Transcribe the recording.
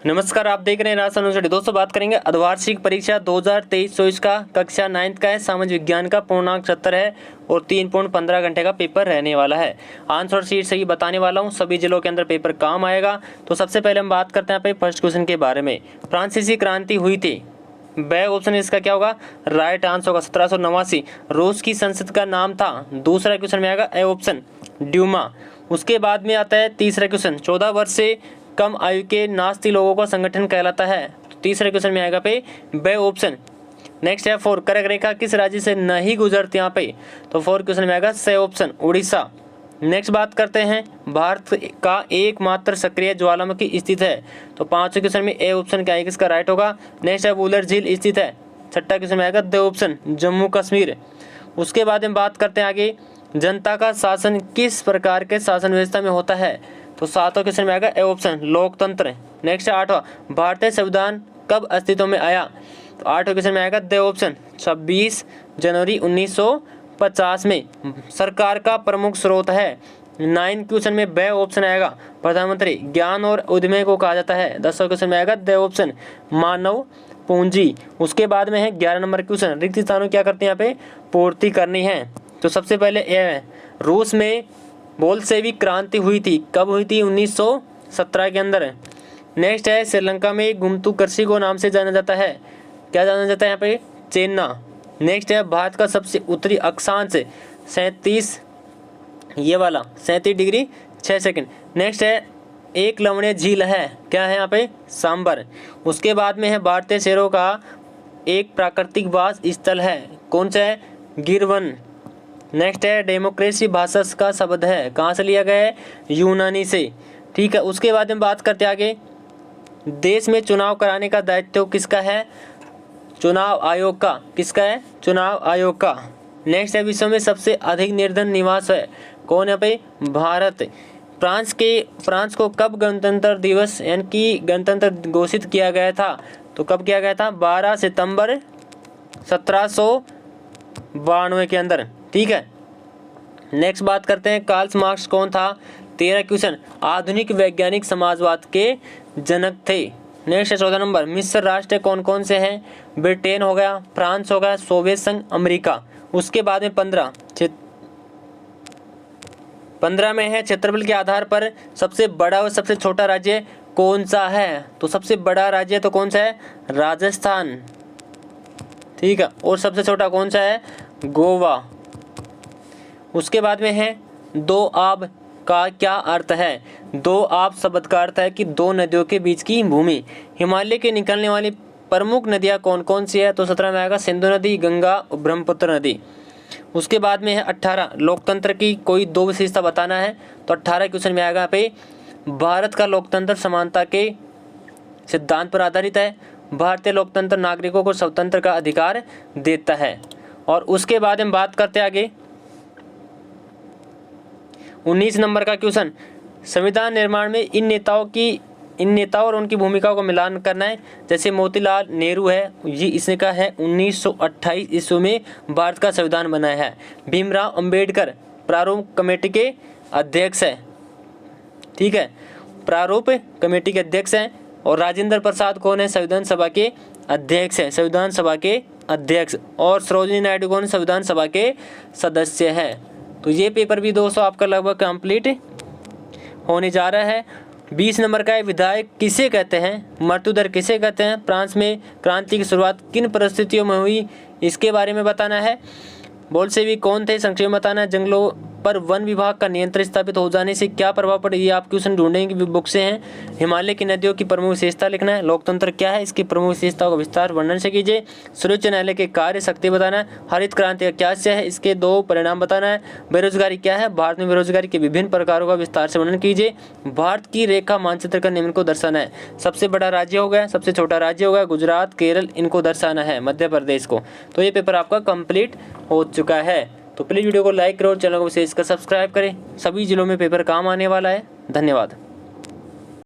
नमस्कार, आप देख रहे हैं राजस्थान यूनिवर्सिटी। दोस्तों बात करेंगे अर्धवार्षिक परीक्षा 2023-24 का कक्षा 9 का है। सामाजिक विज्ञान का पूर्णांक 70 है और 3.15 घंटे का पेपर रहने वाला है। आंसर शीट से ही बताने वाला हूं, सभी जिलों के अंदर पेपर काम आएगा। तो सबसे पहले हम बात करते हैं यहाँ पे फर्स्ट क्वेश्चन के बारे में। फ्रांसीसी क्रांति हुई थी, ब ऑप्शन इसका क्या होगा, राइट आंसर होगा 1789। रूस की संसद का नाम था, दूसरा क्वेश्चन में आएगा ए ऑप्शन ड्यूमा। उसके बाद में आता है तीसरा क्वेश्चन, 14 वर्ष से कम आयु के नास्ती लोगों का संगठन कहलाता है। तो तीसरे क्वेश्चन में आएगा पे बे ऑप्शन। नेक्स्ट है 4, कर्क रेखा किस राज्य से नहीं गुजरती यहाँ पे, तो 4 क्वेश्चन में आएगा से ऑप्शन उड़ीसा। नेक्स्ट बात करते हैं, भारत का एकमात्र सक्रिय ज्वालामुखी स्थित है, तो 5वें क्वेश्चन में ए ऑप्शन क्या है, किसका राइट होगा। नेक्स्ट है वुलर झील स्थित है, 6ठा क्वेश्चन में आएगा द ऑप्शन जम्मू कश्मीर। उसके बाद हम बात करते हैं आगे, जनता का शासन किस प्रकार के शासन व्यवस्था में होता है, तो 7वां क्वेश्चन में आएगा ए ऑप्शन लोकतंत्र। नेक्स्ट है 8वां, भारतीय संविधान कब अस्तित्व में आया, तो 8वें क्वेश्चन में आएगा द ऑप्शन 26 जनवरी 1950 में। सरकार का प्रमुख स्रोत है, 9 क्वेश्चन में बे ऑप्शन आएगा प्रधानमंत्री। ज्ञान और उद्यम को कहा जाता है, 10वां क्वेश्चन में आएगा द ऑप्शन मानव पूंजी। उसके बाद में है 11 नंबर क्वेश्चन, रिक्त स्थानों क्या करते हैं यहाँ पे पूर्ति करनी है। तो सबसे पहले ए है, रूस में बोल्शेविक क्रांति हुई थी, कब हुई थी, 1917 के अंदर। नेक्स्ट है श्रीलंका में गुम्तु कृषि को नाम से जाना जाता है, क्या जाना जाता है यहाँ पे, चेन्ना। नेक्स्ट है भारत का सबसे उत्तरी अक्षांश 37, ये वाला 37 डिग्री 6 सेकंड। नेक्स्ट है एक लवणीय झील है, क्या है यहाँ पे, सांबर। उसके बाद में है भारतीय शेरों का एक प्राकृतिक वास स्थल है, कौन सा है, गिरवन। नेक्स्ट है डेमोक्रेसी भाषा का शब्द है, कहाँ से लिया गया है, यूनानी से, ठीक है। उसके बाद में बात करते हैं आगे, देश में चुनाव कराने का दायित्व किसका है, चुनाव आयोग का, किसका है, चुनाव आयोग का। नेक्स्ट है विश्व में सबसे अधिक निर्धन निवास है, कौन है भाई, भारत। फ्रांस को कब गणतंत्र दिवस यानी कि गणतंत्र घोषित किया गया था, तो कब किया गया था, 12 सितंबर 1792 के अंदर, ठीक है। नेक्स्ट बात करते हैं कार्ल मार्क्स कौन था, 13 क्वेश्चन, आधुनिक वैज्ञानिक समाजवाद के जनक थे। नेक्स्ट है 14 नंबर, मिस्र राष्ट्र कौन कौन से हैं, ब्रिटेन हो गया, फ्रांस हो गया, सोवियत संघ, अमेरिका। उसके बाद में 15 में है क्षेत्रफल के आधार पर सबसे बड़ा और सबसे छोटा राज्य कौन सा है, तो सबसे बड़ा राज्य तो कौन सा है, राजस्थान, ठीक है। और सबसे छोटा कौन सा है, गोवा। उसके बाद में है दो आब का क्या अर्थ है, दो आब शब्द का अर्थ है कि दो नदियों के बीच की भूमि। हिमालय के निकलने वाली प्रमुख नदियां कौन कौन सी है, तो 17 में आएगा सिंधु नदी, गंगा, ब्रह्मपुत्र नदी। उसके बाद में है 18, लोकतंत्र की कोई दो विशेषता बताना है, तो 18 क्वेश्चन में आएगा पे भारत का लोकतंत्र समानता के सिद्धांत पर आधारित है, भारतीय लोकतंत्र नागरिकों को स्वतंत्र का अधिकार देता है। और उसके बाद हम बात करते हैं आगे 19 नंबर का क्वेश्चन, संविधान निर्माण में इन नेताओं और उनकी भूमिकाओं को मिलान करना है। जैसे मोतीलाल नेहरू है, ये इसका है 1928 ईस्वी में भारत का संविधान बनाया है। भीमराव अंबेडकर प्रारूप कमेटी के अध्यक्ष है, ठीक है, प्रारूप कमेटी के अध्यक्ष हैं। और राजेंद्र प्रसाद कौन है, संविधान सभा के अध्यक्ष है, संविधान सभा के अध्यक्ष। और सरोजिनी नायडू कौन, संविधान सभा के सदस्य है। तो ये पेपर भी दोस्तों आपका लगभग कंप्लीट होने जा रहा है। 20 नंबर का है, विधायक किसे कहते हैं, मृत्यु दर किसे कहते हैं, फ्रांस में क्रांति की शुरुआत किन परिस्थितियों में हुई, इसके बारे में बताना है। बोल्शेविक कौन थे, संक्षेप में बताना है। जंगलों पर वन विभाग का नियंत्रण स्थापित हो जाने से क्या प्रभाव पड़े, ये आप क्वेश्चन ढूंढेंगे बुक से हैं। हिमालय की नदियों की प्रमुख विशेषता लिखना है। लोकतंत्र क्या है, इसकी प्रमुख विशेषताओं का विस्तार वर्णन से कीजिए। सर्वोच्च न्यायालय के कार्य शक्ति बताना है। हरित क्रांति का क्या है, इसके 2 परिणाम बताना है। बेरोजगारी क्या है, भारत में बेरोजगारी के विभिन्न प्रकारों का विस्तार से वर्णन कीजिए। भारत की रेखा मानचित्र का निम्न को दर्शाना है। सबसे बड़ा राज्य हो गया, सबसे छोटा राज्य हो गया गुजरात, केरल, इनको दर्शाना है, मध्य प्रदेश को। तो ये पेपर आपका कंप्लीट हो चुका है। तो प्लीज़ वीडियो को लाइक करो और चैनल को विशेष कर सब्सक्राइब करें। सभी जिलों में पेपर काम आने वाला है। धन्यवाद।